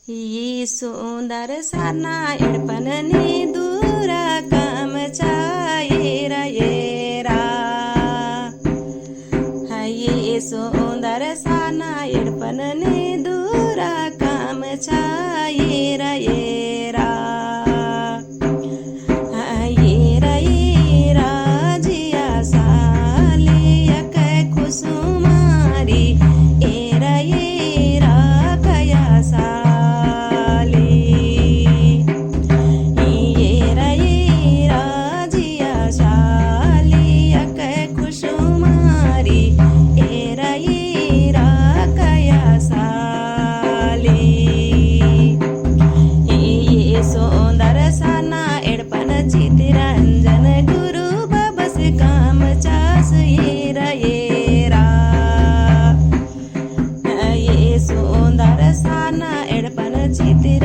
यी सुन्दर साना एडपननी दूरा काम चाहेर हेरा यी सुन्दर साना एडपननी दूरा काम चाहेर हेरा हेरा हेरा जिया सालियक कुसुमारी हेरा हेरा कया चितरंजन गुरु बबस काम चास हेरा हेरा ये सुंदर साना एडपन चित